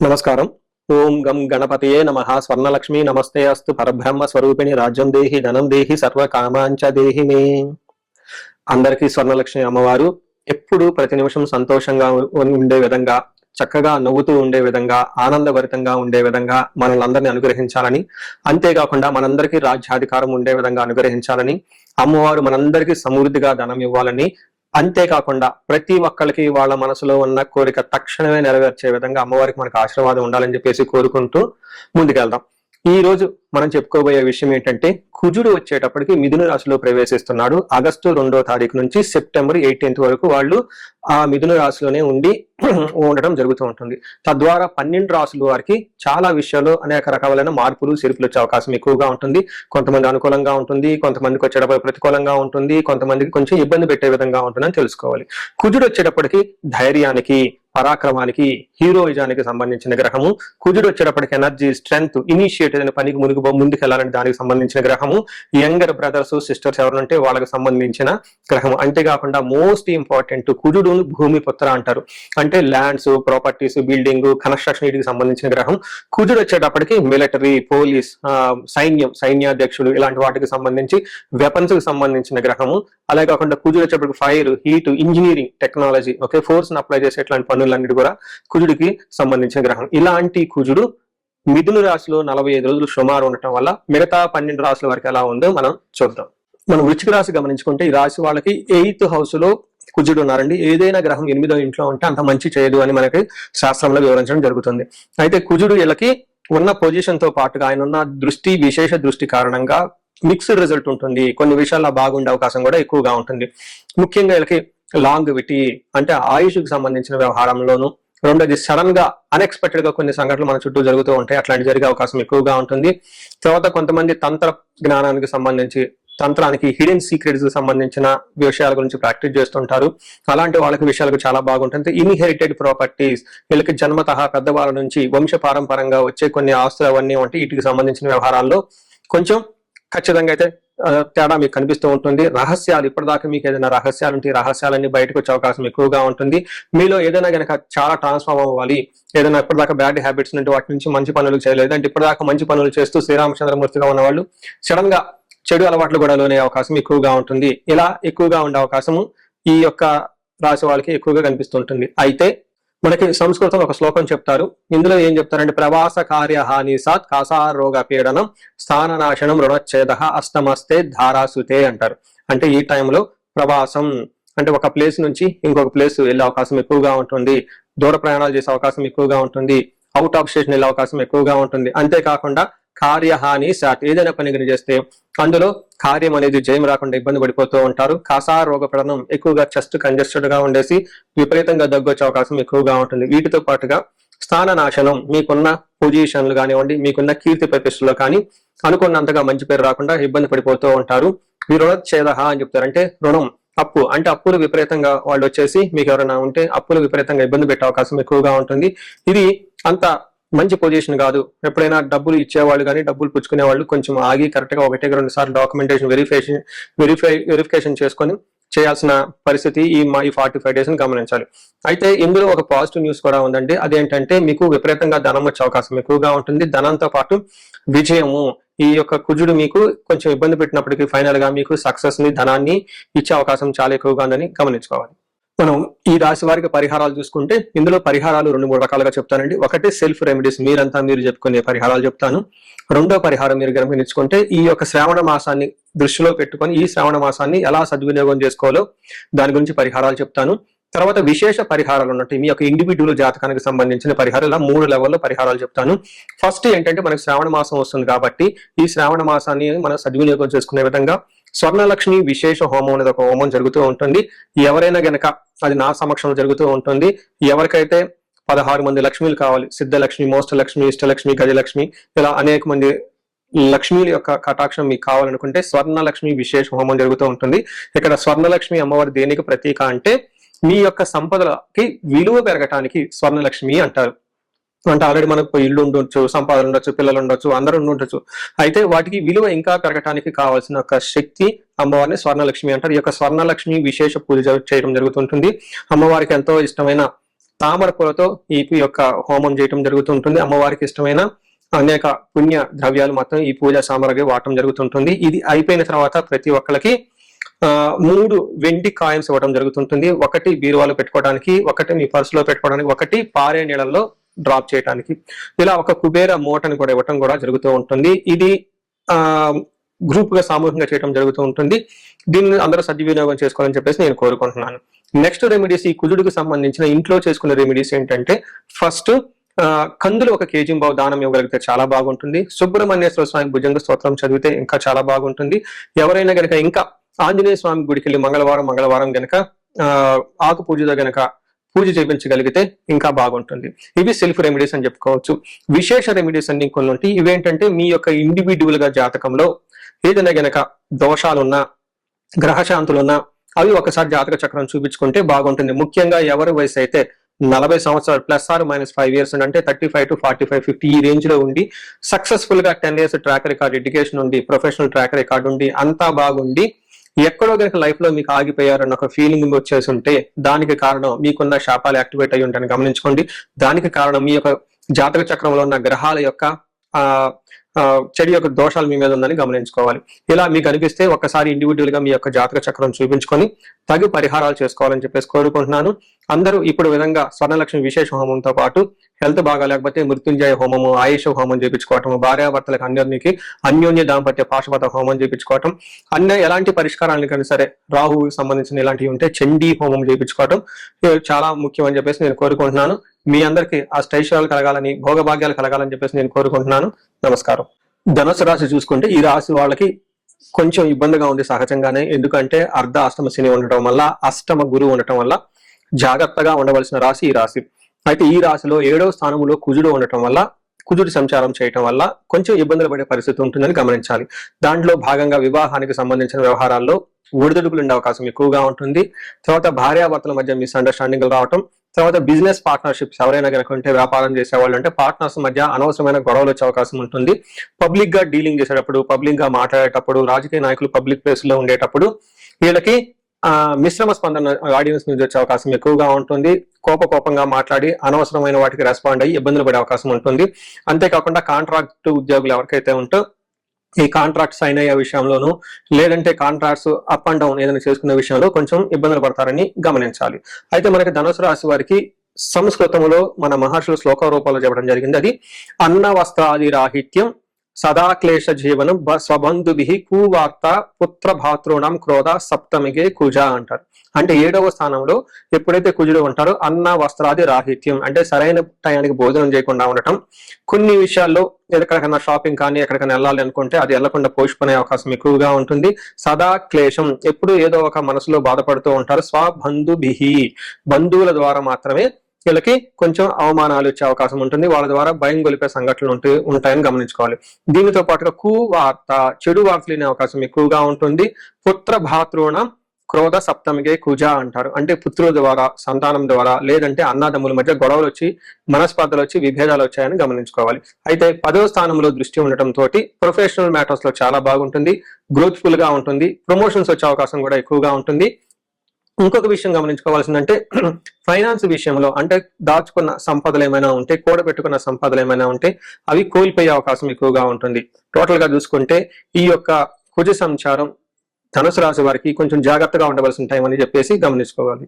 నమస్కారం. ఓం గం గణపతయే నమః. స్వర్ణలక్ష్మి నమస్తే అస్తు. పరబ్రహ్మ స్వరూపిణి రాజ్యం దేహి ధనం దేహి సర్వ కామాంచ దేహి మే. అందరికీ స్వర్ణలక్ష్మి అమ్మవారు ఎప్పుడు ప్రతి నిమిషం సంతోషంగా ఉండే విధంగా, చక్కగా నవ్వుతూ ఉండే విధంగా, ఆనందభరితంగా ఉండే విధంగా మనల్ని అందరినీ అనుగ్రహించాలని, అంతేకాకుండా మనందరికీ రాజ్యాధికారం ఉండే విధంగా అనుగ్రహించాలని, అమ్మవారు మనందరికీ సమృద్ధిగా ధనం ఇవ్వాలని, అంతేకాకుండా ప్రతి ఒక్కరికి వాళ్ళ మనసులో ఉన్న కోరిక తక్షణమే నెరవేర్చే విధంగా అమ్మవారికి మనకు ఆశీర్వాదం ఉండాలని చెప్పేసి కోరుకుంటూ ముందుకెళ్దాం. ఈ రోజు మనం చెప్పుకోబోయే విషయం ఏంటంటే, కుజుడు వచ్చేటప్పటికి మిథున రాశిలో ప్రవేశిస్తున్నాడు. ఆగస్టు 2వ తారీఖు నుంచి సెప్టెంబర్ 18th వరకు వాళ్ళు ఆ మిథున రాశిలోనే ఉండడం జరుగుతూ ఉంటుంది. తద్వారా 12 రాశుల వారికి చాలా విషయాల్లో అనేక రకాలైన మార్పులు చేర్పులు వచ్చే అవకాశం ఎక్కువగా ఉంటుంది. కొంతమంది అనుకూలంగా ఉంటుంది, కొంతమందికి వచ్చేటప్పుడు ప్రతికూలంగా ఉంటుంది, కొంతమందికి కొంచెం ఇబ్బంది పెట్టే విధంగా ఉంటుందని తెలుసుకోవాలి. కుజుడు వచ్చేటప్పటికి ధైర్యానికి, పరాక్రమానికి, హీరోయిజానికి సంబంధించిన గ్రహము. కుజుడు వచ్చేటప్పటికి ఎనర్జీ, స్ట్రెంగ్త్, ఇనిషియేటివ్ అనే పనికి ముందుకెళ్లాలని దానికి సంబంధించిన గ్రహము. యంగర్ బ్రదర్స్ సిస్టర్స్ ఎవరంటే వాళ్ళకి సంబంధించిన గ్రహము. అంతేకాకుండా మోస్ట్ ఇంపార్టెంట్, కుజుడు భూమి పుత్ర అంటారు. అంటే ల్యాండ్స్, ప్రాపర్టీస్, బిల్డింగ్, కన్స్ట్రక్షన్ వీటికి సంబంధించిన గ్రహం. కుజుడు వచ్చేటప్పటికి మిలిటరీ, పోలీస్, సైన్యాధ్యక్షుడు ఇలాంటి వాటికి సంబంధించి వెపన్స్ కి సంబంధించిన గ్రహము. అలాగే కాకుండా కుజుడు వచ్చేటప్పటికి fire, heat, engineering, technology, force ని అప్లై చేసే ఇట్లాంటి పనులన్నిటి కూడా కుజుడికి సంబంధించిన గ్రహం. ఇలాంటి కుజుడు మిథున రాశిలో 45 రోజులు సుమారు ఉండటం వల్ల మిగతా 12 రాశుల వరకు ఎలా ఉందో మనం చూద్దాం. మనం వృశ్చిక రాశి గమనించుకుంటే, ఈ రాశి వాళ్ళకి 8th హౌస్ లో కుజుడు ఉన్నారండి. ఏదైనా గ్రహం 8వ ఇంట్లో ఉంటే అంత మంచి చేయదు అని మనకి శాస్త్రంలో వివరించడం జరుగుతుంది. అయితే కుజుడు వీళ్ళకి ఉన్న పొజిషన్ తో పాటుగా ఆయన ఉన్న దృష్టి, విశేష దృష్టి కారణంగా మిక్స్డ్ రిజల్ట్ ఉంటుంది. కొన్ని విషయాల్లో బాగుండే అవకాశం కూడా ఎక్కువగా ఉంటుంది. ముఖ్యంగా వీళ్ళకి లాంగివిటీ అంటే ఆయుష్కి సంబంధించిన వ్యవహారంలోను, రెండోది సడన్ గా అన్ఎక్స్పెక్టెడ్ గా కొన్ని సంఘటనలు మన చుట్టూ జరుగుతూ ఉంటాయి. అట్లాంటి జరిగే అవకాశం ఎక్కువగా ఉంటుంది. తర్వాత కొంతమంది తంత్ర జ్ఞానానికి సంబంధించి, తంత్రానికి, హిడెన్ సీక్రెట్స్ కి సంబంధించిన విషయాల గురించి ప్రాక్టీస్ చేస్తుంటారు. అలాంటి వాళ్ళకి విషయాలకు చాలా బాగుంటుంది. ఇన్హెరిటెడ్ ప్రాపర్టీస్, వీళ్ళకి జన్మతః పెద్దవాళ్ళ నుంచి వంశ పారంపరంగా వచ్చే కొన్ని ఆస్తులు అవన్నీ ఉంటాయి. వీటికి సంబంధించిన వ్యవహారాల్లో కొంచెం ఖచ్చితంగా అయితే తేడా మీకు కనిపిస్తూ ఉంటుంది. రహస్యాలు, ఇప్పటిదాకా మీకు ఏదైనా రహస్యాలు ఉంటే రహస్యాలన్నీ బయటకు వచ్చే అవకాశం ఎక్కువగా ఉంటుంది. మీలో ఏదైనా కనుక చాలా ట్రాన్స్ఫార్మ్ అవ్వాలి, ఏదైనా ఇప్పటిదాకా బ్యాడ్ హ్యాబిట్స్ నుండి వాటి నుంచి మంచి పనులు చేయలేదు అంటే, ఇప్పటిదాకా మంచి పనులు చేస్తూ శ్రీరామచంద్రమూర్తిగా ఉన్న వాళ్ళు సడన్ గా చెడు అలవాట్లు కూడా లోనే అవకాశం ఎక్కువగా ఉంటుంది. ఇలా ఎక్కువగా ఉండే అవకాశము ఈ యొక్క రాశి వాళ్ళకి ఎక్కువగా కనిపిస్తుంటుంది. అయితే మనకి సంస్కృతంలో ఒక శ్లోకం చెప్తారు. ఇందులో ఏం చెప్తారంటే, ప్రవాస కార్య హాని సాత్ కాసారోగ పీడనం స్థాననాశనం రుణచ్ఛేద అష్టమస్తే ధారాసుతే అంటారు. అంటే ఈ టైంలో ప్రవాసం అంటే ఒక ప్లేస్ నుంచి ఇంకొక ప్లేస్ వెళ్ళే అవకాశం ఎక్కువగా ఉంటుంది. దూర ప్రయాణాలు చేసే అవకాశం ఎక్కువగా ఉంటుంది. అవుట్ ఆఫ్ స్టేషన్ వెళ్ళే అవకాశం ఎక్కువగా ఉంటుంది. అంతేకాకుండా కార్యహాని సాట్, ఏదైనా పని చేస్తే అందులో కార్యం అనేది జయం రాకుండా ఇబ్బంది పడిపోతూ ఉంటారు. కాసా రోగ పీడనం, ఎక్కువగా చెస్ట్ కంజెస్టెడ్ గా ఉండేసి విపరీతంగా దగ్గొచ్చే అవకాశం ఎక్కువగా ఉంటుంది. వీటితో పాటుగా స్థాన నాశనం, మీకున్న పొజిషన్లు కానివ్వండి, మీకున్న కీర్తి ప్రతిష్టలో కానీ అనుకున్నంతగా మంచి పేరు రాకుండా ఇబ్బంది పడిపోతూ ఉంటారు. ఈ రుణచ్ఛేద అని చెప్తారు. అంటే రుణం, అప్పు, అంటే అప్పులు విపరీతంగా వాళ్ళు వచ్చేసి మీకు ఎవరైనా ఉంటే అప్పులు విపరీతంగా ఇబ్బంది పెట్టే అవకాశం ఎక్కువగా ఉంటుంది. ఇది అంత మంచి పొజిషన్ కాదు. ఎప్పుడైనా డబ్బులు ఇచ్చేవాళ్ళు కానీ డబ్బులు పుచ్చుకునే వాళ్ళు కొంచెం ఆగి కరెక్ట్ గా 1-2 సార్లు డాక్యుమెంటేషన్ వెరిఫికేషన్ చేసుకొని చేయాల్సిన పరిస్థితి ఈ 45 days గమనించాలి. అయితే ఇందులో ఒక పాజిటివ్ న్యూస్ కూడా ఉందండి. అదేంటంటే, మీకు విపరీతంగా ధనం వచ్చే అవకాశం ఎక్కువగా ఉంటుంది. ధనంతో పాటు విజయము, ఈ యొక్క కుజుడు మీకు కొంచెం ఇబ్బంది పెట్టినప్పటికీ ఫైనల్ గా మీకు సక్సెస్ ని, ధనాన్ని ఇచ్చే అవకాశం చాలా ఎక్కువగా ఉందని గమనించుకోవాలి. మనం ఈ రాశి వారికి పరిహారాలు చూసుకుంటే, ఇందులో పరిహారాలు 2-3 రకాలుగా చెప్తానండి. ఒకటి సెల్ఫ్ రెమెడీస్, మీరు చెప్పుకునే పరిహారాలు చెప్తాను. రెండో పరిహారం మీరు గమనించుకుంటే, ఈ యొక్క శ్రావణ మాసాన్ని దృష్టిలో పెట్టుకొని ఈ శ్రావణ మాసాన్ని ఎలా సద్వినియోగం చేసుకోవాలో దాని గురించి పరిహారాలు చెప్తాను. తర్వాత విశేష పరిహారాలు ఉన్నట్టు మీ యొక్క ఇండివిడ్యువల్ జాతకానికి సంబంధించిన పరిహారాలు, ఇలా 3 లెవెల్లో పరిహారాలు చెప్తాను. ఫస్ట్ ఏంటంటే, మనకు శ్రావణ మాసం వస్తుంది కాబట్టి ఈ శ్రావణ మాసాన్ని మనం సద్వినియోగం చేసుకునే విధంగా స్వర్ణలక్ష్మి విశేష హోమం అనేది ఒక హోమం జరుగుతూ ఉంటుంది. ఎవరైనా గనక, అది నా సమక్షంలో జరుగుతూ ఉంటుంది, ఎవరికైతే 16 మంది లక్ష్మీలు కావాలి, సిద్ధలక్ష్మి, మోష్టలక్ష్మి, ఇష్టలక్ష్మి, గజలక్ష్మి, ఇలా అనేక మంది లక్ష్మీల యొక్క కటాక్షం మీకు కావాలనుకుంటే స్వర్ణలక్ష్మి విశేష హోమం జరుగుతూ ఉంటుంది. ఇక్కడ స్వర్ణలక్ష్మి అమ్మవారి దేనికి ప్రతీక అంటే, మీ యొక్క సంపదలకి విలువ పెరగటానికి స్వర్ణలక్ష్మి అంటారు. అంటే ఆల్రెడీ మనకు ఇల్లు ఉండొచ్చు, సంపాదన ఉండొచ్చు, పిల్లలు ఉండొచ్చు, అందరూ ఉండొచ్చు. అయితే వాటికి విలువ ఇంకా పెరగటానికి కావాల్సిన ఒక శక్తి అమ్మవారిని స్వర్ణలక్ష్మి అంటారు. ఈ యొక్క స్వర్ణలక్ష్మి విశేష పూజ చేయడం జరుగుతుంటుంది. అమ్మవారికి ఎంతో ఇష్టమైన తామర పూలతో ఈ యొక్క హోమం చేయటం జరుగుతుంటుంది. అమ్మవారికి ఇష్టమైన అనేక పుణ్య ద్రవ్యాలు మాత్రం ఈ పూజా సామగ్రి వాడటం జరుగుతుంటుంది. ఇది అయిపోయిన తర్వాత ప్రతి ఒక్కరికి 3 వెండి కాయిన్స్ ఇవ్వడం జరుగుతుంటుంది. ఒకటి బీరువాలో పెట్టుకోవడానికి, ఒకటి మీ పర్సులో పెట్టుకోవడానికి, ఒకటి పారే నీళ్ళల్లో డ్రాప్ చేయడానికి. ఇలా ఒక కుబేర మూటని కూడా ఇవ్వటం కూడా జరుగుతూ ఉంటుంది. ఇది గ్రూప్ గా సామూహికంగా చేయడం జరుగుతూ ఉంటుంది. దీన్ని అందరూ సద్వినియోగం చేసుకోవాలని చెప్పేసి నేను కోరుకుంటున్నాను. నెక్స్ట్ రెమెడీస్, ఈ కుజుడికి సంబంధించిన ఇంట్లో చేసుకునే రెమెడీస్ ఏంటంటే, ఫస్ట్ కందులు 1 కేజీ దానం ఇవ్వగలిగితే చాలా బాగుంటుంది. సుబ్రహ్మణ్యేశ్వర స్వామి భుజంగ స్తోత్రం చదివితే ఇంకా చాలా బాగుంటుంది. ఎవరైనా గనక ఇంకా ఆంజనేయ స్వామి గుడికి వెళ్ళి మంగళవారం గనక ఆకు పూజతో గనక పూజ చేయించగలిగితే ఇంకా బాగుంటుంది. ఇవి సెల్ఫ్ రెమెడీస్ అని చెప్పుకోవచ్చు. విశేష రెమెడీస్ అన్ని కొన్ని ఉంటాయి. ఇవేంటంటే మీ యొక్క ఇండివిడ్యువల్ గా జాతకంలో ఏదైనా గనక దోషాలున్నా, గ్రహశాంతులున్నా అవి ఒకసారి జాతక చక్రం చూపించుకుంటే బాగుంటుంది. ముఖ్యంగా ఎవరి వయసు అయితే 40 సంవత్సరాలు ప్లస్ ఆర్ మైనస్ 5 years అంటే 35 to 45, 50 ఈ రేంజ్ లో ఉండి సక్సెస్ఫుల్ గా 10 years ట్రాక్ రికార్డ్, ఎడ్యుకేషన్ ఉండి, ప్రొఫెషనల్ ట్రాక్ రికార్డ్ ఉండి, అంతా బాగుండి ఎక్కడో కనుక లైఫ్ లో మీకు ఆగిపోయారన్న ఒక ఫీలింగ్ వచ్చేసి ఉంటే దానికి కారణం మీకున్న శాపాలు యాక్టివేట్ అయ్యి ఉంటాయని గమనించుకోండి. దానికి కారణం మీ యొక్క జాతక చక్రంలో ఉన్న గ్రహాల యొక్క చెడు యొక్క దోషాలు మీ మీద ఉందని గమనించుకోవాలి. ఇలా మీకు అనిపిస్తే ఒక్కసారి ఇండివిజువల్ గా మీ యొక్క జాతక చక్రం చూపించుకొని తగు పరిహారాలు చేసుకోవాలని చెప్పేసి కోరుకుంటున్నాను. అందరూ ఇప్పుడు విధంగా స్వర్ణలక్ష్మి విశేష హోమంతో పాటు హెల్త్ బాగా లేకపోతే మృత్యుంజయ హోమము, ఆయుష హోమం చేయించుకోవటం, భార్యాభర్తలకు అందరికీ అన్యోన్య దాంపత్య పాశుపత హోమం చేయించుకోవటం, ఎలాంటి పరిష్కారాలకైనా సరే రాహువుకి సంబంధించిన ఇలాంటివి ఉంటే చండీ హోమం చేయించుకోవటం చాలా ముఖ్యం అని చెప్పేసి నేను కోరుకుంటున్నాను. మీ అందరికీ అష్టైశ్వర్యాలు కలగాలని, భోగభాగ్యాలు కలగాలని చెప్పేసి నేను కోరుకుంటున్నాను. నమస్కారం. ధనుసు రాశి చూసుకుంటే ఈ రాశి వాళ్ళకి కొంచెం ఇబ్బందిగా ఉంది సహజంగానే. ఎందుకంటే అర్ధ అష్టమ శని ఉండటం వల్ల, అష్టమ గురువు ఉండటం వల్ల జాగ్రత్తగా ఉండవలసిన రాశి ఈ రాశి. అయితే ఈ రాశిలో 7వ స్థానంలో కుజుడు ఉండటం వల్ల, కుజుడు సంచారం చేయటం వల్ల కొంచెం ఇబ్బందులు పడే పరిస్థితి ఉంటుందని గమనించాలి. దాంట్లో భాగంగా వివాహానికి సంబంధించిన వ్యవహారాల్లో ఒడిదుడుకులు ఉండే అవకాశం ఎక్కువగా ఉంటుంది. తర్వాత భార్యాభర్తల మధ్య మిస్అండర్స్టాండింగ్లు రావటం, తర్వాత బిజినెస్ పార్ట్నర్షిప్స్ ఎవరైనా కనుక ఉంటే, వ్యాపారం చేసేవాళ్ళు అంటే పార్ట్నర్స్ మధ్య అనవసరమైన గొడవలు వచ్చే అవకాశం ఉంటుంది. పబ్లిక్ గా డీలింగ్ చేసేటప్పుడు, పబ్లిక్ గా మాట్లాడేటప్పుడు, రాజకీయ నాయకులు పబ్లిక్ ప్లేస్ లో ఉండేటప్పుడు వీళ్ళకి మిశ్రమ స్పందన ఆడియన్స్ నుంచి వచ్చే అవకాశం ఎక్కువగా ఉంటుంది. కోపంగా మాట్లాడి అనవసరమైన వాటికి రెస్పాండ్ అయ్యి ఇబ్బందులు పడే అవకాశం ఉంటుంది. అంతేకాకుండా కాంట్రాక్ట్ ఉద్యోగులు ఎవరికైతే ఉంటో ఈ కాంట్రాక్ట్ సైన్ అయ్యే విషయంలోనూ, లేదంటే కాంట్రాక్ట్స్ అప్ అండ్ డౌన్ ఏదైనా చేసుకునే విషయంలో కొంచెం ఇబ్బందులు పడతారని గమనించాలి. అయితే మనకి ధనుసు రాశి వారికి సంస్కృతంలో మన మహర్షులు శ్లోక రూపంలో చెప్పడం జరిగింది. అది అన్న వస్త్రాది రాహిత్యం సదా క్లేశ జీవనం స్వబంధుభి కువార్త పుత్ర భాతృణం క్రోధ సప్తమిగే కుజ అంటారు. అంటే 7వ స్థానంలో ఎప్పుడైతే కుజుడు ఉంటారో అన్న వస్త్రాది రాహిత్యం అంటే సరైన టయానికి భోజనం చేయకుండా ఉండటం, కొన్ని విషయాల్లో ఎక్కడికైనా షాపింగ్ కానీ ఎక్కడికైనా వెళ్ళాలి అనుకుంటే అది వెళ్లకుండా పోషిపోయే అవకాశం ఎక్కువగా ఉంటుంది. సదా క్లేశం, ఎప్పుడు ఏదో ఒక మనసులో బాధపడుతూ ఉంటారు. స్వబంధుభి, బంధువుల ద్వారా మాత్రమే వీళ్ళకి కొంచెం అవమానాలు వచ్చే అవకాశం ఉంటుంది. వాళ్ళ ద్వారా భయం గొలిపే సంఘటనలు ఉంటాయని గమనించుకోవాలి. దీనితో పాటుగా కువార్త, చెడు వార్తలు వినే అవకాశం ఎక్కువగా ఉంటుంది. పుత్ర భాతృణ క్రోధ సప్తమిగే కుజ అంటారు. అంటే పుత్రుల ద్వారా, సంతానం ద్వారా, లేదంటే అన్నదమ్ముల మధ్య గొడవలు వచ్చి, మనస్పర్ధలు వచ్చి, విభేదాలు వచ్చాయని గమనించుకోవాలి. అయితే 10వ స్థానంలో దృష్టి ఉండటం తోటి ప్రొఫెషనల్ మ్యాటర్స్ లో చాలా బాగుంటుంది, గ్రోత్ఫుల్ గా ఉంటుంది, ప్రమోషన్స్ వచ్చే అవకాశం కూడా ఎక్కువగా ఉంటుంది. ఇంకొక విషయం గమనించుకోవాల్సిందంటే ఫైనాన్స్ విషయంలో అంటే దాచుకున్న సంపదలు ఏమైనా ఉంటే, కూడబెట్టుకున్న సంపదలు ఏమైనా ఉంటే అవి కోల్పోయే అవకాశం ఎక్కువగా ఉంటుంది. టోటల్ గా చూసుకుంటే ఈ యొక్క కుజ సంచారం ధనుసు రాశి వారికి కొంచెం జాగ్రత్తగా ఉండవలసిన టైం అని చెప్పేసి గమనించుకోవాలి.